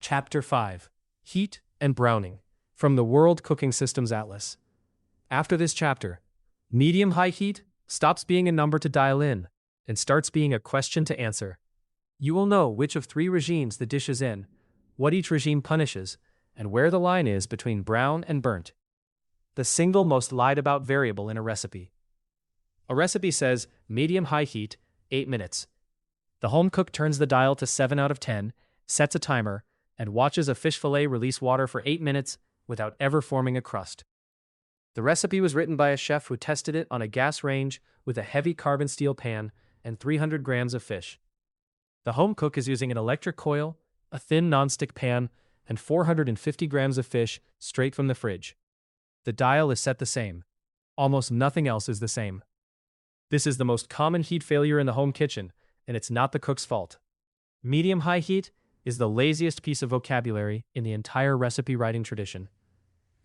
Chapter 5. Heat and Browning, from the World Cooking Systems Atlas. After this chapter, medium-high heat stops being a number to dial in and starts being a question to answer. You will know which of three regimes the dish is in, what each regime punishes, and where the line is between brown and burnt. The single most lied about variable in a recipe. A recipe says medium-high heat, 8 minutes. The home cook turns the dial to 7 out of 10, sets a timer, and watches a fish fillet release water for 8 minutes without ever forming a crust. The recipe was written by a chef who tested it on a gas range with a heavy carbon steel pan and 300 grams of fish. The home cook is using an electric coil, a thin nonstick pan, and 450 grams of fish straight from the fridge. The dial is set the same. Almost nothing else is the same. This is the most common heat failure in the home kitchen, and it's not the cook's fault. Medium-high heat is the laziest piece of vocabulary in the entire recipe writing tradition.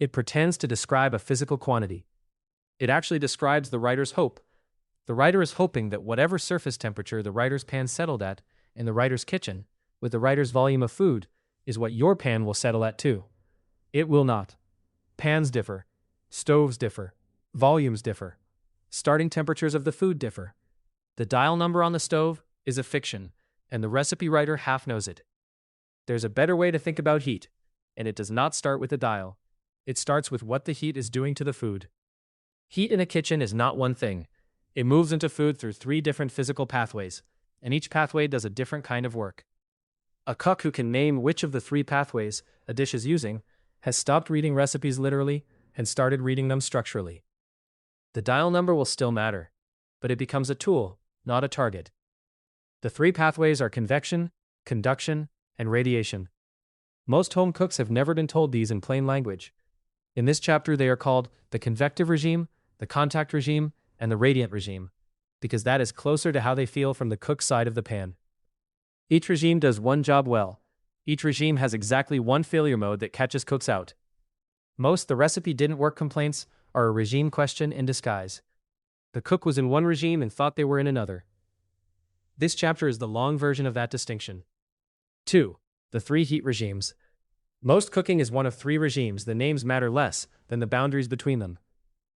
It pretends to describe a physical quantity. It actually describes the writer's hope. The writer is hoping that whatever surface temperature the writer's pan settled at in the writer's kitchen, with the writer's volume of food, is what your pan will settle at too. It will not. Pans differ. Stoves differ. Volumes differ. Starting temperatures of the food differ. The dial number on the stove is a fiction, and the recipe writer half knows it. There's a better way to think about heat, and it does not start with the dial. It starts with what the heat is doing to the food. Heat in a kitchen is not one thing. It moves into food through 3 different physical pathways, and each pathway does a different kind of work. A cook who can name which of the 3 pathways a dish is using has stopped reading recipes literally and started reading them structurally. The dial number will still matter, but it becomes a tool, not a target. The 3 pathways are convection, conduction, and radiation. Most home cooks have never been told these in plain language. In this chapter, they are called the convective regime, the contact regime, and the radiant regime, because that is closer to how they feel from the cook's side of the pan. Each regime does one job well. Each regime has exactly one failure mode that catches cooks out. Most the recipe didn't work complaints are a regime question in disguise. The cook was in one regime and thought they were in another. This chapter is the long version of that distinction. 2. The 3 heat regimes. Most cooking is one of 3 regimes. The names matter less than the boundaries between them.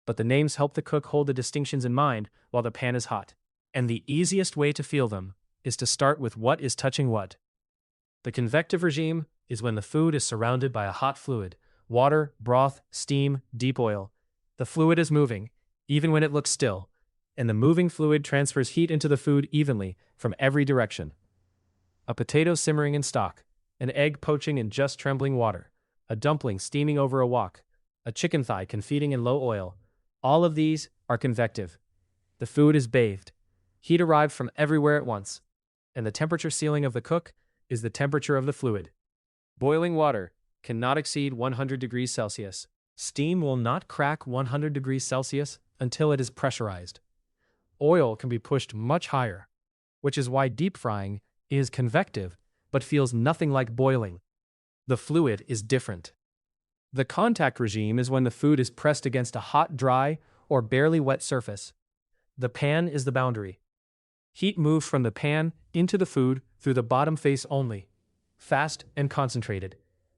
But the names help the cook hold the distinctions in mind while the pan is hot. And the easiest way to feel them is to start with what is touching what. The convective regime is when the food is surrounded by a hot fluid, water, broth, steam, deep oil. The fluid is moving, even when it looks still, and the moving fluid transfers heat into the food evenly from every direction. A potato simmering in stock, an egg poaching in just trembling water, a dumpling steaming over a wok, a chicken thigh confeting in low oil. All of these are convective. The food is bathed. Heat arrived from everywhere at once, and the temperature ceiling of the cook is the temperature of the fluid. Boiling water cannot exceed 100 degrees Celsius. Steam will not crack 100 degrees Celsius until it is pressurized. Oil can be pushed much higher, which is why deep frying is convective but feels nothing like boiling. The fluid is different. The contact regime is when the food is pressed against a hot, dry, or barely wet surface. The pan is the boundary. Heat moves from the pan into the food through the bottom face only, fast and concentrated,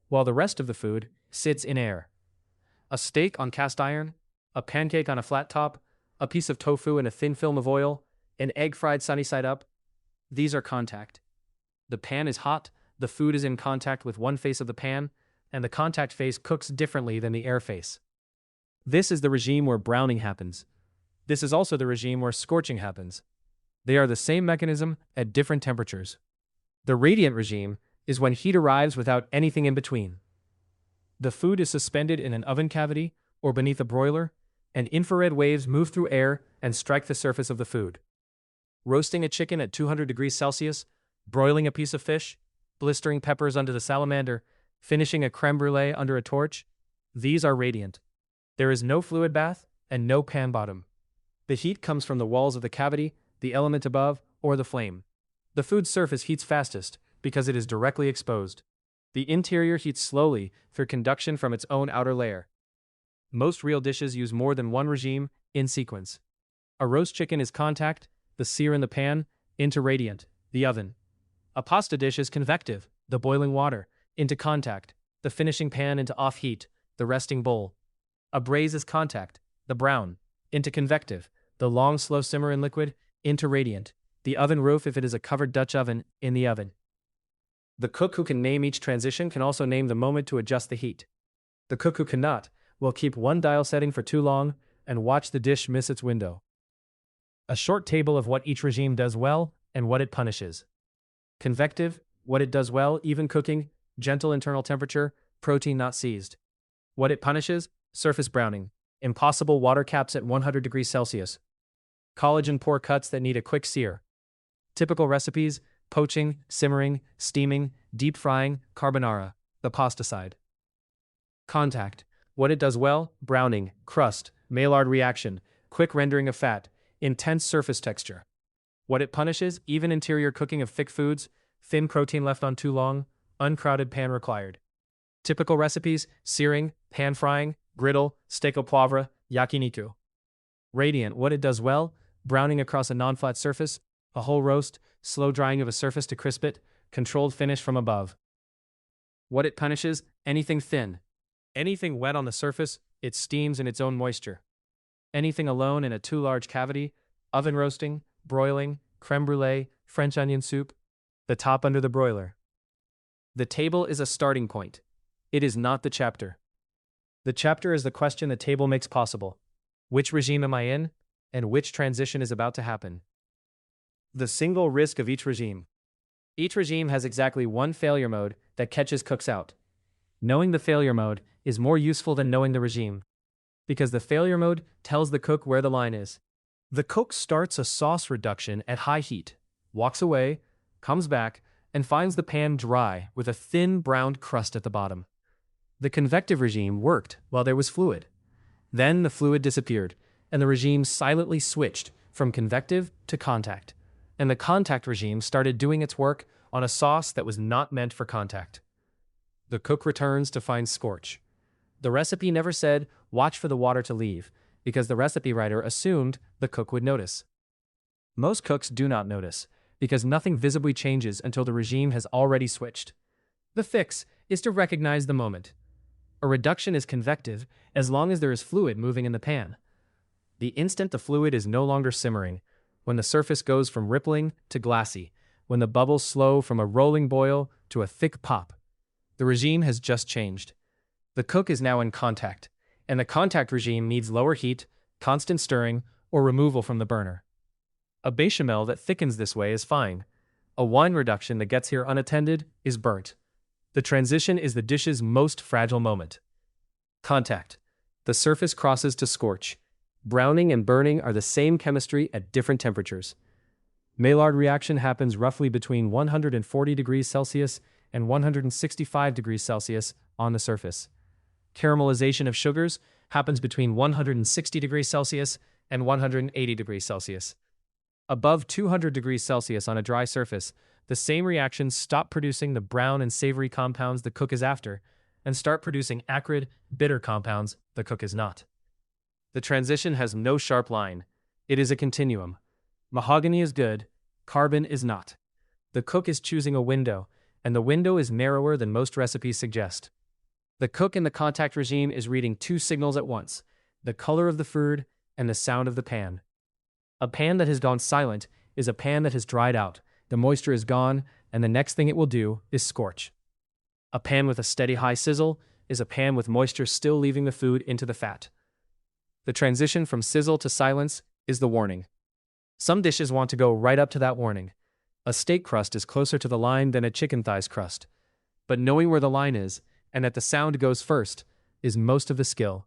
while the rest of the food sits in air. A steak on cast iron, a pancake on a flat top, a piece of tofu in a thin film of oil, an egg fried sunny side up. These are contact. The pan is hot, the food is in contact with one face of the pan, and the contact face cooks differently than the air face. This is the regime where browning happens. This is also the regime where scorching happens. They are the same mechanism at different temperatures. The radiant regime is when heat arrives without anything in between. The food is suspended in an oven cavity or beneath a broiler, and infrared waves move through air and strike the surface of the food. Roasting a chicken at 200 degrees Celsius, broiling a piece of fish, blistering peppers under the salamander, finishing a creme brulee under a torch, these are radiant. There is no fluid bath and no pan bottom. The heat comes from the walls of the cavity, the element above, or the flame. The food's surface heats fastest because it is directly exposed. The interior heats slowly through conduction from its own outer layer. Most real dishes use more than one regime in sequence. A roast chicken is contact, the sear in the pan, into radiant, the oven. A pasta dish is convective, the boiling water, into contact, the finishing pan into off heat, the resting bowl. A braise is contact, the brown, into convective, the long slow simmer in liquid, into radiant, the oven roof if it is a covered Dutch oven, in the oven. The cook who can name each transition can also name the moment to adjust the heat. The cook who cannot will keep one dial setting for too long and watch the dish miss its window. A short table of what each regime does well and what it punishes. Convective, what it does well, even cooking, gentle internal temperature, protein not seized. What it punishes, surface browning, impossible water caps at 100 degrees Celsius. Collagen poor cuts that need a quick sear. Typical recipes, poaching, simmering, steaming, deep frying, carbonara, the pasta side. Contact, what it does well, browning, crust, Maillard reaction, quick rendering of fat, intense surface texture. What it punishes, even interior cooking of thick foods, thin protein left on too long, uncrowded pan required. Typical recipes, searing, pan frying, griddle, steak au poivre, yakiniku. Radiant, what it does well, browning across a non-flat surface, a whole roast, slow drying of a surface to crisp it, controlled finish from above. What it punishes, anything thin. Anything wet on the surface, it steams in its own moisture. Anything alone in a too large cavity, oven roasting, broiling, creme brulee, French onion soup, the top under the broiler. The table is a starting point. It is not the chapter. The chapter is the question the table makes possible. Which regime am I in, and which transition is about to happen? The single risk of each regime. Each regime has exactly one failure mode that catches cooks out. Knowing the failure mode is more useful than knowing the regime, because the failure mode tells the cook where the line is. The cook starts a sauce reduction at high heat, walks away, comes back, and finds the pan dry with a thin browned crust at the bottom. The convective regime worked while there was fluid. Then the fluid disappeared, and the regime silently switched from convective to contact. And the contact regime started doing its work on a sauce that was not meant for contact. The cook returns to find scorch. The recipe never said, watch for the water to leave, because the recipe writer assumed the cook would notice. Most cooks do not notice, because nothing visibly changes until the regime has already switched. The fix is to recognize the moment. A reduction is convective as long as there is fluid moving in the pan. The instant the fluid is no longer simmering, when the surface goes from rippling to glassy, when the bubbles slow from a rolling boil to a thick pop, the regime has just changed. The cook is now in contact, and the contact regime needs lower heat, constant stirring, or removal from the burner. A bechamel that thickens this way is fine. A wine reduction that gets here unattended is burnt. The transition is the dish's most fragile moment. Contact. The surface crosses to scorch. Browning and burning are the same chemistry at different temperatures. Maillard reaction happens roughly between 140 degrees Celsius and 165 degrees Celsius on the surface. Caramelization of sugars happens between 160 degrees Celsius and 180 degrees Celsius. Above 200 degrees Celsius on a dry surface, the same reactions stop producing the brown and savory compounds the cook is after, and start producing acrid, bitter compounds the cook is not. The transition has no sharp line. It is a continuum. Mahogany is good, carbon is not. The cook is choosing a window, and the window is narrower than most recipes suggest. The cook in the contact regime is reading two signals at once, the color of the food and the sound of the pan. A pan that has gone silent is a pan that has dried out, the moisture is gone, and the next thing it will do is scorch. A pan with a steady high sizzle is a pan with moisture still leaving the food into the fat. The transition from sizzle to silence is the warning. Some dishes want to go right up to that warning. A steak crust is closer to the line than a chicken thighs crust. But knowing where the line is, and that the sound goes first, is most of the skill.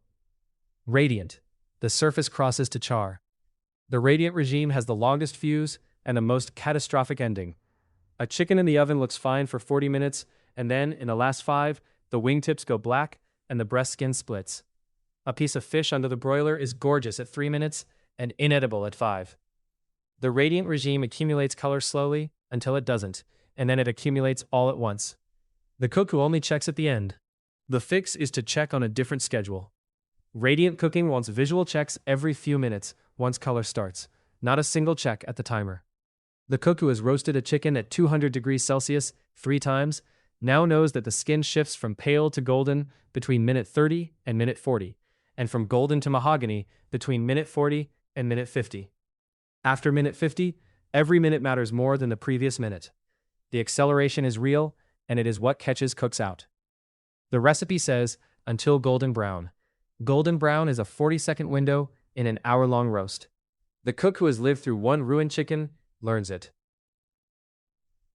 Radiant. The surface crosses to char. The radiant regime has the longest fuse and the most catastrophic ending. A chicken in the oven looks fine for 40 minutes, and then, in the last 5, the wingtips go black and the breast skin splits. A piece of fish under the broiler is gorgeous at 3 minutes and inedible at 5. The radiant regime accumulates color slowly until it doesn't, and then it accumulates all at once. The cook who only checks at the end. The fix is to check on a different schedule. Radiant cooking wants visual checks every few minutes once color starts, not a single check at the timer. The cook who has roasted a chicken at 200 degrees Celsius 3 times now knows that the skin shifts from pale to golden between minute 30 and minute 40, and from golden to mahogany between minute 40 and minute 50. After minute 50, every minute matters more than the previous minute. The acceleration is real, and it is what catches cooks out. The recipe says, until golden brown. Golden brown is a 40-second window in an hour-long roast. The cook who has lived through one ruined chicken learns it.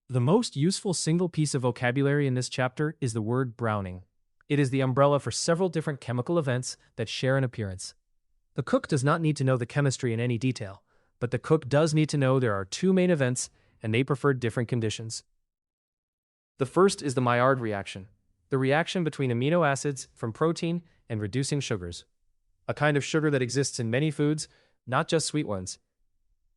The most useful single piece of vocabulary in this chapter is the word browning. It is the umbrella for several different chemical events that share an appearance. The cook does not need to know the chemistry in any detail, but the cook does need to know there are two main events and they prefer different conditions. The first is the Maillard reaction, the reaction between amino acids from protein and reducing sugars, a kind of sugar that exists in many foods, not just sweet ones.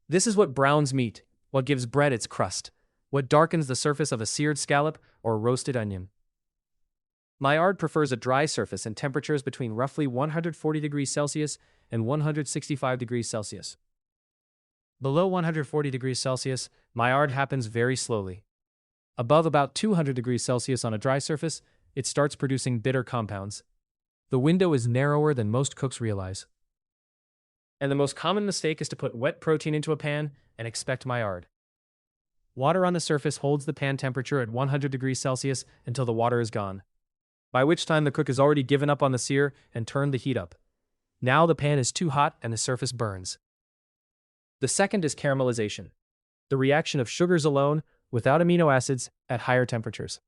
This is what browns meat, what gives bread its crust, what darkens the surface of a seared scallop or roasted onion. Maillard prefers a dry surface and temperatures between roughly 140 degrees Celsius and 165 degrees Celsius. Below 140 degrees Celsius, Maillard happens very slowly. Above about 200 degrees Celsius on a dry surface, it starts producing bitter compounds. The window is narrower than most cooks realize. And the most common mistake is to put wet protein into a pan and expect Maillard. Water on the surface holds the pan temperature at 100 degrees Celsius until the water is gone, by which time the cook has already given up on the sear and turned the heat up. Now the pan is too hot and the surface burns. The second is caramelization, the reaction of sugars alone without amino acids at higher temperatures.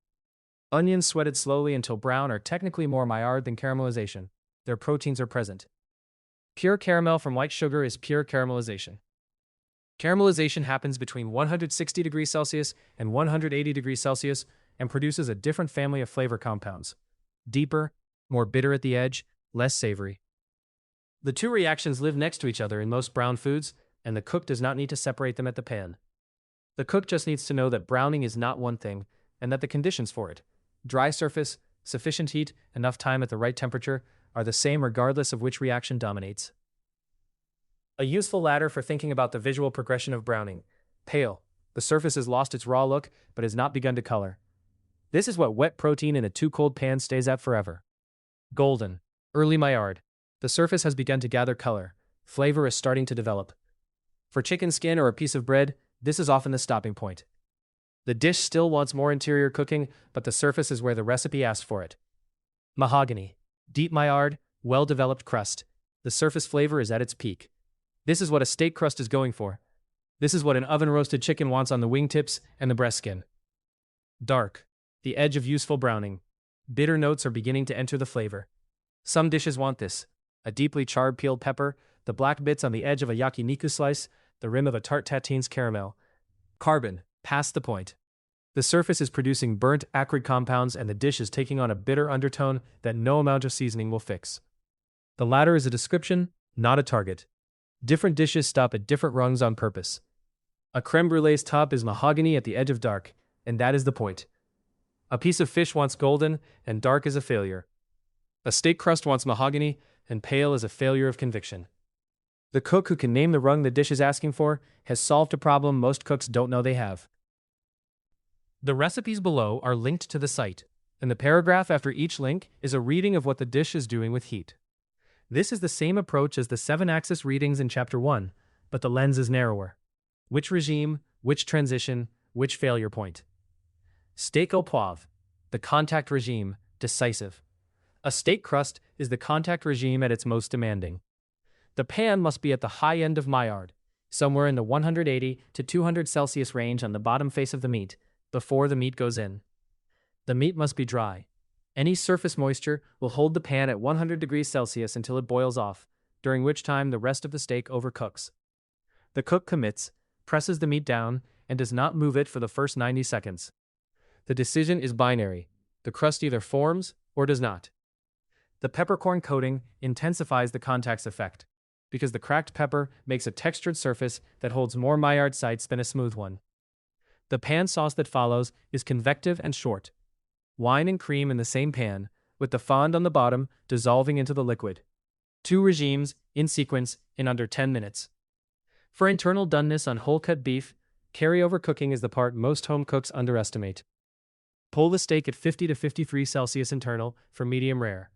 Onions sweated slowly until brown are technically more Maillard than caramelization. Their proteins are present. Pure caramel from white sugar is pure caramelization. Caramelization happens between 160 degrees Celsius and 180 degrees Celsius and produces a different family of flavor compounds. Deeper, more bitter at the edge, less savory. The two reactions live next to each other in most brown foods, and the cook does not need to separate them at the pan. The cook just needs to know that browning is not one thing, and that the conditions for it, dry surface, sufficient heat, enough time at the right temperature, are the same regardless of which reaction dominates. A useful ladder for thinking about the visual progression of browning. Pale. The surface has lost its raw look, but has not begun to color. This is what wet protein in a too-cold pan stays at forever. Golden. Early Maillard. The surface has begun to gather color. Flavor is starting to develop. For chicken skin or a piece of bread, this is often the stopping point. The dish still wants more interior cooking, but the surface is where the recipe asks for it. Mahogany. Deep Maillard, well-developed crust. The surface flavor is at its peak. This is what a steak crust is going for. This is what an oven-roasted chicken wants on the wingtips and the breast skin. Dark. The edge of useful browning. Bitter notes are beginning to enter the flavor. Some dishes want this. A deeply charred peeled pepper, the black bits on the edge of a yakiniku slice, the rim of a tart tatine's caramel. Carbon. Past the point. The surface is producing burnt, acrid compounds and the dish is taking on a bitter undertone that no amount of seasoning will fix. The latter is a description, not a target. Different dishes stop at different rungs on purpose. A creme brulee's top is mahogany at the edge of dark, and that is the point. A piece of fish wants golden, and dark is a failure. A steak crust wants mahogany, and pale is a failure of conviction. The cook who can name the rung the dish is asking for has solved a problem most cooks don't know they have. The recipes below are linked to the site, and the paragraph after each link is a reading of what the dish is doing with heat. This is the same approach as the 7-axis readings in Chapter 1, but the lens is narrower. Which regime, which transition, which failure point. Steak au poivre, the contact regime, decisive. A steak crust is the contact regime at its most demanding. The pan must be at the high end of Maillard, somewhere in the 180 to 200 Celsius range on the bottom face of the meat, before the meat goes in. The meat must be dry. Any surface moisture will hold the pan at 100 degrees Celsius until it boils off, during which time the rest of the steak overcooks. The cook commits, presses the meat down, and does not move it for the first 90 seconds. The decision is binary. The crust either forms or does not. The peppercorn coating intensifies the contact's effect, because the cracked pepper makes a textured surface that holds more Maillard sites than a smooth one. The pan sauce that follows is convective and short. Wine and cream in the same pan, with the fond on the bottom dissolving into the liquid. 2 regimes, in sequence, in under 10 minutes. For internal doneness on whole-cut beef, carryover cooking is the part most home cooks underestimate. Pull the steak at 50 to 53 Celsius internal for medium rare.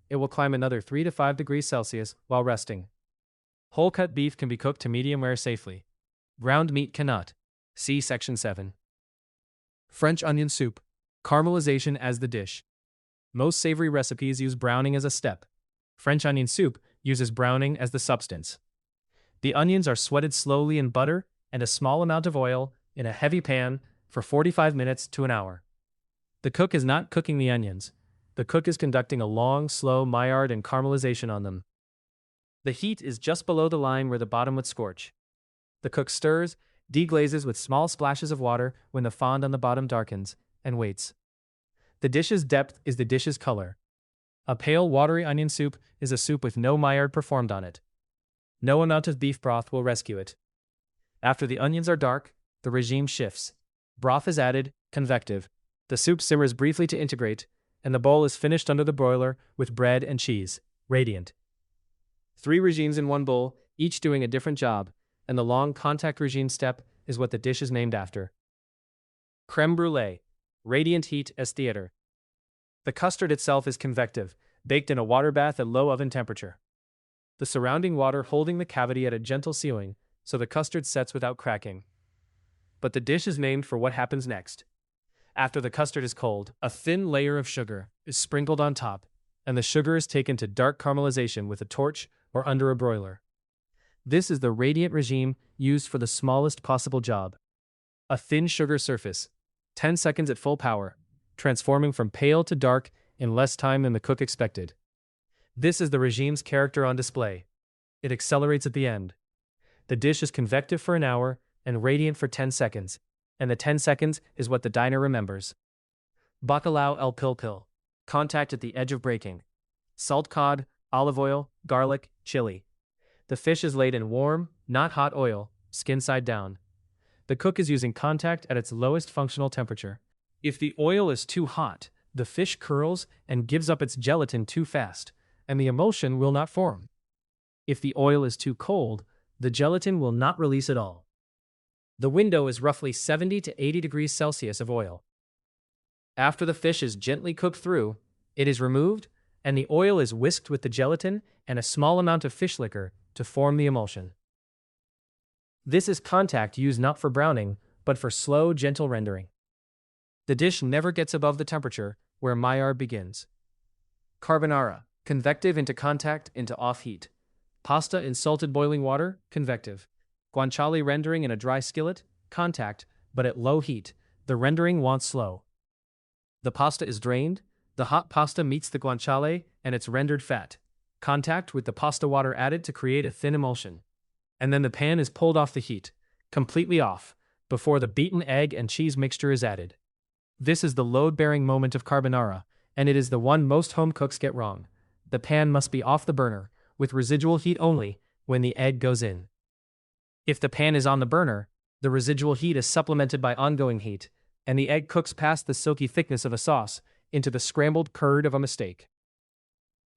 It will climb another 3 to 5 degrees Celsius while resting. Whole cut beef can be cooked to medium rare safely. Ground meat cannot. See Section 7. French onion soup. Caramelization as the dish. Most savory recipes use browning as a step. French onion soup uses browning as the substance. The onions are sweated slowly in butter and a small amount of oil in a heavy pan for 45 minutes to an hour. The cook is not cooking the onions. The cook is conducting a long, slow Maillard and caramelization on them. The heat is just below the line where the bottom would scorch. The cook stirs, deglazes with small splashes of water when the fond on the bottom darkens, and waits. The dish's depth is the dish's color. A pale, watery onion soup is a soup with no Maillard performed on it. No amount of beef broth will rescue it. After the onions are dark, the regime shifts. Broth is added, convective. The soup simmers briefly to integrate, and the bowl is finished under the broiler with bread and cheese, radiant. 3 regimes in one bowl, each doing a different job, and the long contact regime step is what the dish is named after. Crème brûlée. Radiant heat as theater. The custard itself is convective, baked in a water bath at low oven temperature. The surrounding water holding the cavity at a gentle sealing, so the custard sets without cracking. But the dish is named for what happens next. After the custard is cold, a thin layer of sugar is sprinkled on top, and the sugar is taken to dark caramelization with a torch or under a broiler. This is the radiant regime used for the smallest possible job. A thin sugar surface, 10 seconds at full power, transforming from pale to dark in less time than the cook expected. This is the regime's character on display. It accelerates at the end. The dish is convective for an hour and radiant for 10 seconds, and the 10 seconds is what the diner remembers. Bacalhau al pil-pil. Contact at the edge of breaking. Salt cod, olive oil, garlic, chili. The fish is laid in warm, not hot oil, skin side down. The cook is using contact at its lowest functional temperature. If the oil is too hot, the fish curls and gives up its gelatin too fast, and the emulsion will not form. If the oil is too cold, the gelatin will not release at all. The window is roughly 70 to 80 degrees Celsius of oil. After the fish is gently cooked through, it is removed, and the oil is whisked with the gelatin and a small amount of fish liquor to form the emulsion. This is contact used not for browning, but for slow, gentle rendering. The dish never gets above the temperature where Maillard begins. Carbonara, convective into contact into off-heat. Pasta in salted boiling water, convective. Guanciale rendering in a dry skillet, contact, but at low heat. The rendering wants slow. The pasta is drained, the hot pasta meets the guanciale and its rendered fat. Contact with the pasta water added to create a thin emulsion. And then the pan is pulled off the heat, completely off, before the beaten egg and cheese mixture is added. This is the load-bearing moment of carbonara, and it is the one most home cooks get wrong. The pan must be off the burner, with residual heat only, when the egg goes in. If the pan is on the burner, the residual heat is supplemented by ongoing heat, and the egg cooks past the silky thickness of a sauce into the scrambled curd of a mistake.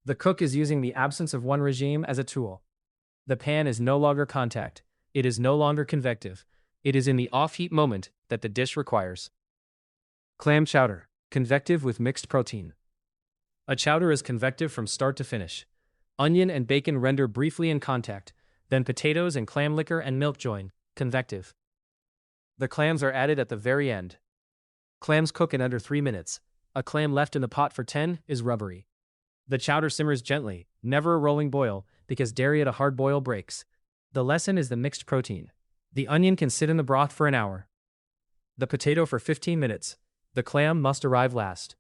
The cook is using the absence of one regime as a tool. The pan is no longer contact. It is no longer convective. It is in the off-heat moment that the dish requires. Clam chowder, convective with mixed protein. A chowder is convective from start to finish. Onion and bacon render briefly in contact, then potatoes and clam liquor and milk join, convective. The clams are added at the very end. Clams cook in under 3 minutes. A clam left in the pot for 10 is rubbery. The chowder simmers gently, never a rolling boil, because dairy at a hard boil breaks. The lesson is the mixed protein. The onion can sit in the broth for an hour. The potato for 15 minutes. The clam must arrive last.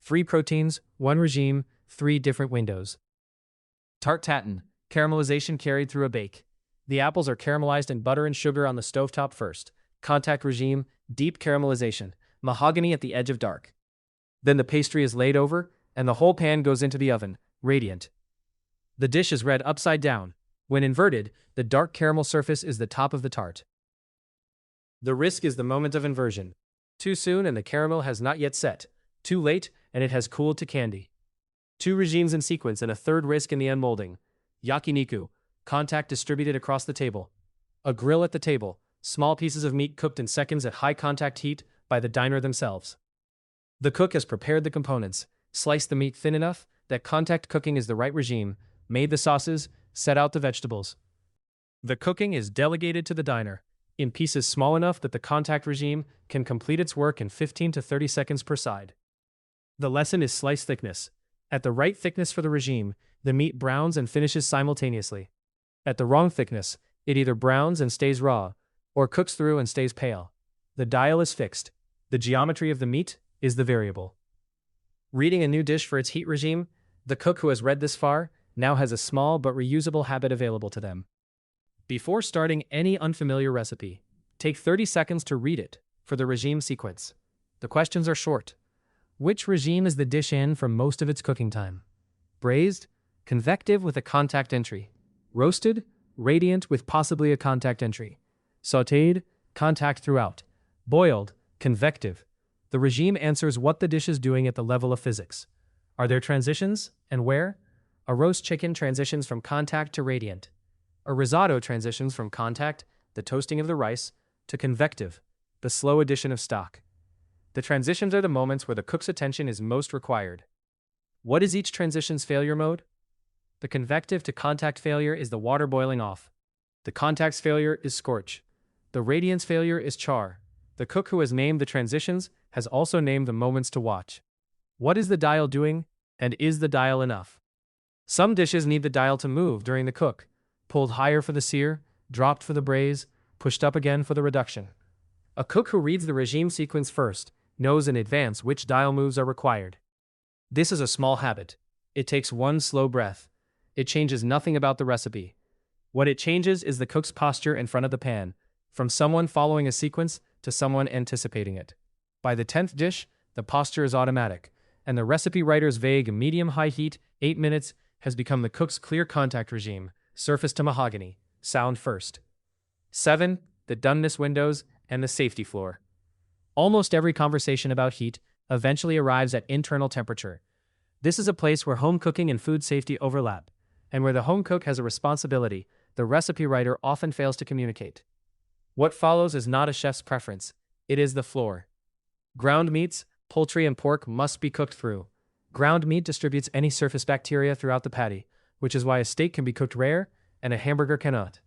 3 proteins, 1 regime, 3 different windows. Tarte tatin, caramelization carried through a bake. The apples are caramelized in butter and sugar on the stovetop first. Contact regime, deep caramelization, mahogany at the edge of dark. Then the pastry is laid over, and the whole pan goes into the oven, radiant. The dish is read upside down. When inverted, the dark caramel surface is the top of the tart. The risk is the moment of inversion. Too soon and the caramel has not yet set. Too late and it has cooled to candy. 2 regimes in sequence and a third risk in the unmolding. Yakiniku, contact distributed across the table. A grill at the table, small pieces of meat cooked in seconds at high contact heat by the diner themselves. The cook has prepared the components, sliced the meat thin enough that contact cooking is the right regime, made the sauces, set out the vegetables. The cooking is delegated to the diner, in pieces small enough that the contact regime can complete its work in 15 to 30 seconds per side. The lesson is slice thickness. At the right thickness for the regime, the meat browns and finishes simultaneously. At the wrong thickness, it either browns and stays raw, or cooks through and stays pale. The dial is fixed. The geometry of the meat is the variable. Reading a new dish for its heat regime, the cook who has read this far now has a small but reusable habit available to them. Before starting any unfamiliar recipe, take 30 seconds to read it for the regime sequence. The questions are short. Which regime is the dish in for most of its cooking time? Braised, convective with a contact entry. Roasted, radiant with possibly a contact entry. Sautéed, contact throughout. Boiled, convective. The regime answers what the dish is doing at the level of physics. Are there transitions, and where? A roast chicken transitions from contact to radiant. A risotto transitions from contact, the toasting of the rice, to convective, the slow addition of stock. The transitions are the moments where the cook's attention is most required. What is each transition's failure mode? The convective to contact failure is the water boiling off. The contact's failure is scorch. The radiance failure is char. The cook who has named the transitions has also named the moments to watch. What is the dial doing, and is the dial enough? Some dishes need the dial to move during the cook, pulled higher for the sear, dropped for the braise, pushed up again for the reduction. A cook who reads the regime sequence first knows in advance which dial moves are required. This is a small habit. It takes one slow breath. It changes nothing about the recipe. What it changes is the cook's posture in front of the pan, from someone following a sequence to someone anticipating it. By the 10th dish, the posture is automatic, and the recipe writer's vague medium-high heat, 8 minutes, has become the cook's clear contact regime, surface to mahogany, sound first. 7. The doneness windows and the safety floor. Almost every conversation about heat eventually arrives at internal temperature. This is a place where home cooking and food safety overlap, and where the home cook has a responsibility the recipe writer often fails to communicate. What follows is not a chef's preference, it is the floor. Ground meats, poultry, and pork must be cooked through. Ground meat distributes any surface bacteria throughout the patty, which is why a steak can be cooked rare and a hamburger cannot.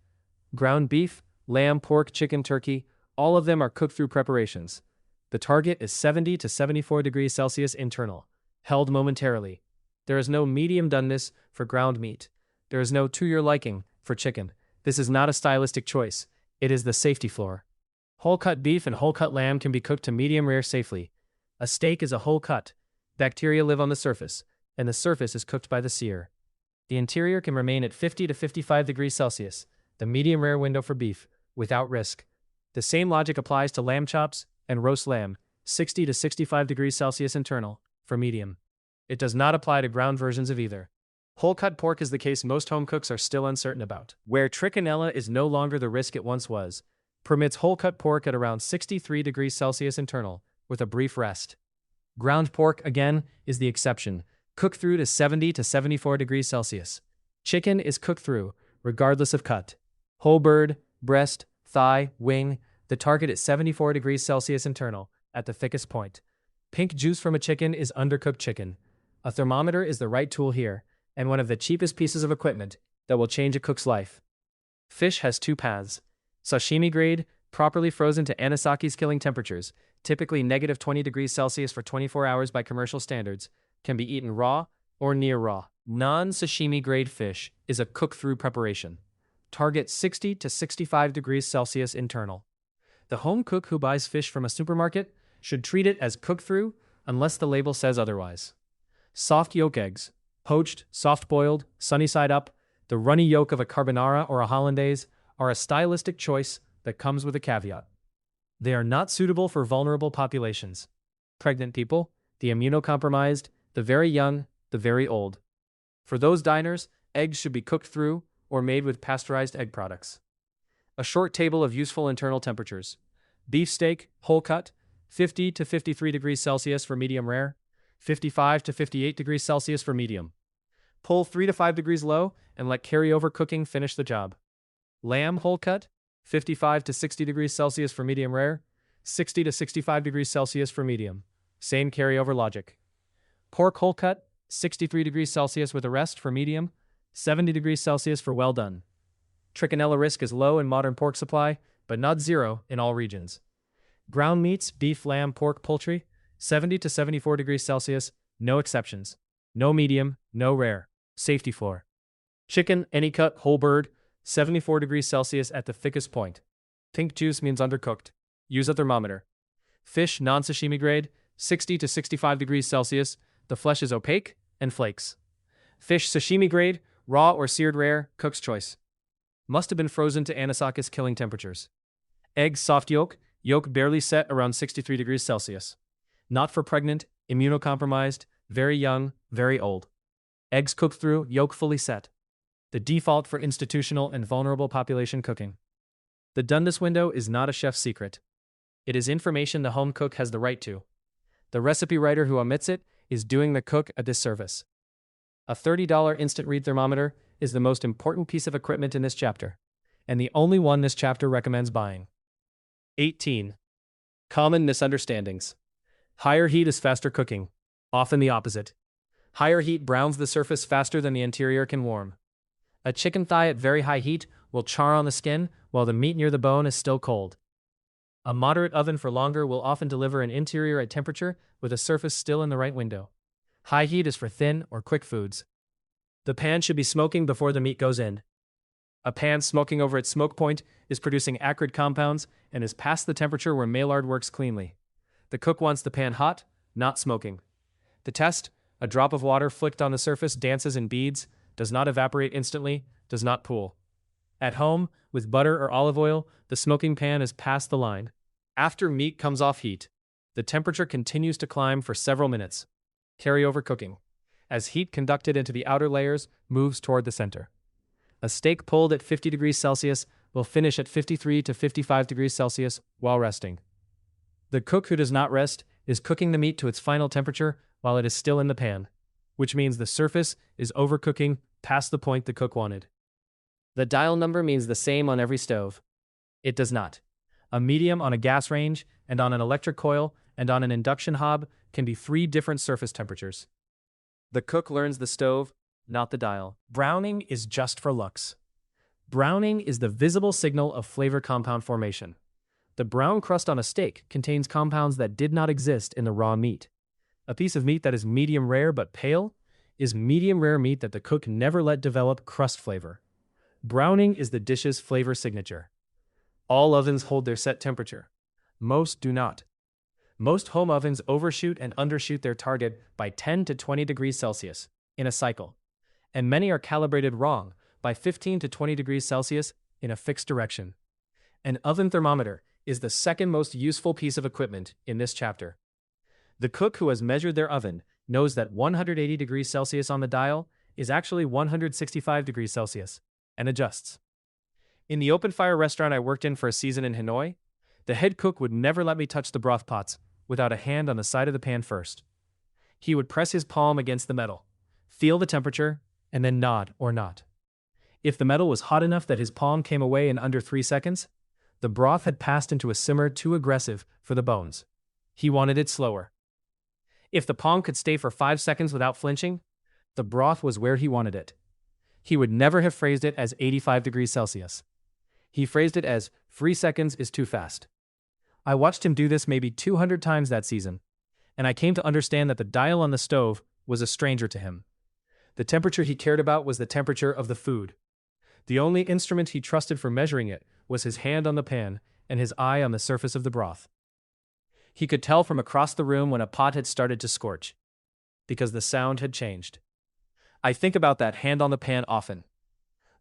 Ground beef, lamb, pork, chicken, turkey, all of them are cooked through preparations. The target is 70 to 74 degrees Celsius internal, held momentarily. There is no medium doneness for ground meat. There is no to your liking for chicken. This is not a stylistic choice. It is the safety floor. Whole-cut beef and whole-cut lamb can be cooked to medium rare safely. A steak is a whole cut. Bacteria live on the surface, and the surface is cooked by the sear. The interior can remain at 50 to 55 degrees Celsius, the medium rare window for beef, without risk. The same logic applies to lamb chops and roast lamb, 60 to 65 degrees Celsius internal, for medium. It does not apply to ground versions of either. Whole-cut pork is the case most home cooks are still uncertain about. Where trichinella is no longer the risk it once was, permits whole-cut pork at around 63 degrees Celsius internal, with a brief rest. Ground pork, again, is the exception, cooked through to 70 to 74 degrees Celsius. Chicken is cooked through, regardless of cut. Whole bird, breast, thigh, wing, the target is 74 degrees Celsius internal, at the thickest point. Pink juice from a chicken is undercooked chicken. A thermometer is the right tool here, and one of the cheapest pieces of equipment that will change a cook's life. Fish has two paths. Sashimi grade, properly frozen to Anisaki's killing temperatures, typically negative 20 degrees Celsius for 24 hours by commercial standards, can be eaten raw or near raw. Non-sashimi grade fish is a cook-through preparation. Target 60 to 65 degrees Celsius internal. The home cook who buys fish from a supermarket should treat it as cooked through unless the label says otherwise. Soft yolk eggs, poached, soft-boiled, sunny side up, the runny yolk of a carbonara or a hollandaise are a stylistic choice that comes with a caveat. They are not suitable for vulnerable populations. Pregnant people, the immunocompromised, the very young, the very old. For those diners, eggs should be cooked through or made with pasteurized egg products. A short table of useful internal temperatures. Beef steak, whole cut, 50 to 53 degrees Celsius for medium rare, 55 to 58 degrees Celsius for medium. Pull 3 to 5 degrees low and let carryover cooking finish the job. Lamb whole cut, 55 to 60 degrees Celsius for medium rare, 60 to 65 degrees Celsius for medium. Same carryover logic. Pork whole cut, 63 degrees Celsius with a rest for medium, 70 degrees Celsius for well done. Trichinella risk is low in modern pork supply, but not zero in all regions. Ground meats, beef, lamb, pork, poultry, 70 to 74 degrees Celsius, no exceptions. No medium, no rare. Safety floor. Chicken, any cut, whole bird, 74 degrees Celsius at the thickest point. Pink juice means undercooked. Use a thermometer. Fish, non-sashimi grade, 60 to 65 degrees Celsius. The flesh is opaque and flakes. Fish, sashimi grade, raw or seared rare, cook's choice. Must have been frozen to anisakis killing temperatures. Eggs, soft yolk, yolk barely set around 63 degrees Celsius. Not for pregnant, immunocompromised, very young, very old. Eggs cooked through, yolk fully set. The default for institutional and vulnerable population cooking. The Dundas window is not a chef's secret. It is information the home cook has the right to. The recipe writer who omits it is doing the cook a disservice. A $30 instant read thermometer is the most important piece of equipment in this chapter, and the only one this chapter recommends buying. 18. Common misunderstandings. Higher heat is faster cooking. Often the opposite. Higher heat browns the surface faster than the interior can warm. A chicken thigh at very high heat will char on the skin while the meat near the bone is still cold. A moderate oven for longer will often deliver an interior at temperature with a surface still in the right window. High heat is for thin or quick foods. The pan should be smoking before the meat goes in. A pan smoking over its smoke point is producing acrid compounds and is past the temperature where Maillard works cleanly. The cook wants the pan hot, not smoking. The test: a drop of water flicked on the surface dances in beads, does not evaporate instantly, does not pool. At home, with butter or olive oil, the smoking pan is past the line. After meat comes off heat, the temperature continues to climb for several minutes. Carryover cooking, as heat conducted into the outer layers moves toward the center. A steak pulled at 50 degrees Celsius will finish at 53 to 55 degrees Celsius while resting. The cook who does not rest is cooking the meat to its final temperature while it is still in the pan, which means the surface is overcooking past the point the cook wanted. The dial number means the same on every stove. It does not. A medium on a gas range and on an electric coil and on an induction hob can be 3 different surface temperatures. The cook learns the stove, not the dial. Browning is just for looks. Browning is the visible signal of flavor compound formation. The brown crust on a steak contains compounds that did not exist in the raw meat. A piece of meat that is medium rare but pale is medium rare meat that the cook never let develop crust flavor. Browning is the dish's flavor signature. All ovens hold their set temperature. Most do not. Most home ovens overshoot and undershoot their target by 10 to 20 degrees Celsius in a cycle, and many are calibrated wrong by 15 to 20 degrees Celsius in a fixed direction. An oven thermometer is the second most useful piece of equipment in this chapter. The cook who has measured their oven knows that 180 degrees Celsius on the dial is actually 165 degrees Celsius, and adjusts. In the open fire restaurant I worked in for a season in Hanoi, the head cook would never let me touch the broth pots without a hand on the side of the pan first. He would press his palm against the metal, feel the temperature, and then nod or not. If the metal was hot enough that his palm came away in under 3 seconds, the broth had passed into a simmer too aggressive for the bones. He wanted it slower. If the palm could stay for 5 seconds without flinching, the broth was where he wanted it. He would never have phrased it as 85 degrees Celsius. He phrased it as 3 seconds is too fast. I watched him do this maybe 200 times that season, and I came to understand that the dial on the stove was a stranger to him. The temperature he cared about was the temperature of the food. The only instrument he trusted for measuring it was his hand on the pan and his eye on the surface of the broth. He could tell from across the room when a pot had started to scorch, because the sound had changed. I think about that hand on the pan often.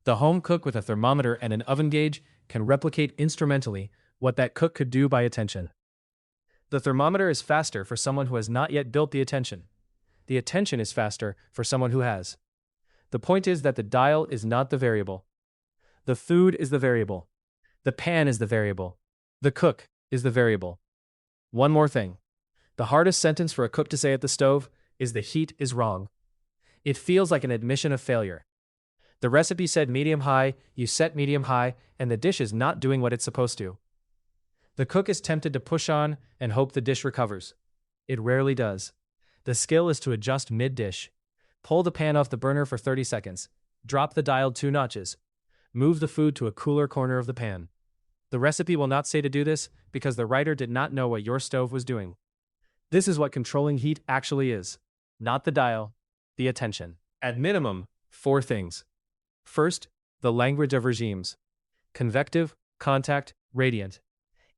The home cook with a thermometer and an oven gauge can replicate instrumentally what that cook could do by attention. The thermometer is faster for someone who has not yet built the attention. The attention is faster for someone who has. The point is that the dial is not the variable. The food is the variable. The pan is the variable. The cook is the variable. One more thing. The hardest sentence for a cook to say at the stove is the heat is wrong. It feels like an admission of failure. The recipe said medium-high, you set medium-high, and the dish is not doing what it's supposed to. The cook is tempted to push on and hope the dish recovers. It rarely does. The skill is to adjust mid-dish. Pull the pan off the burner for 30 seconds. Drop the dial 2 notches. Move the food to a cooler corner of the pan. The recipe will not say to do this because the writer did not know what your stove was doing. This is what controlling heat actually is. Not the dial, the attention. At minimum, 4 things. First, the language of regimes. Convective, contact, radiant.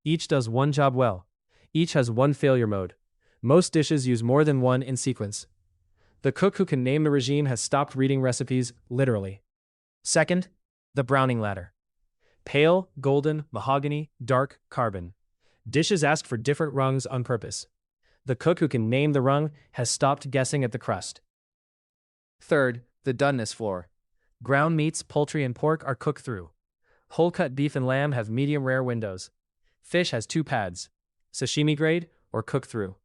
Each does one job well. Each has one failure mode. Most dishes use more than one in sequence. The cook who can name the regime has stopped reading recipes, literally. Second, the browning ladder. Pale, golden, mahogany, dark, carbon. Dishes ask for different rungs on purpose. The cook who can name the rung has stopped guessing at the crust. Third, the doneness floor. Ground meats, poultry, and pork are cooked through. Whole-cut beef and lamb have medium-rare windows. Fish has 2 pads, sashimi grade or cook through.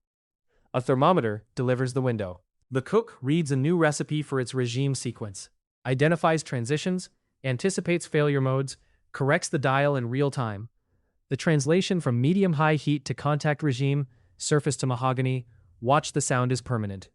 A thermometer delivers the window. The cook reads a new recipe for its regime sequence, identifies transitions, anticipates failure modes, corrects the dial in real time. The translation from medium-high heat to contact regime, surface to mahogany, watch the sound is permanent.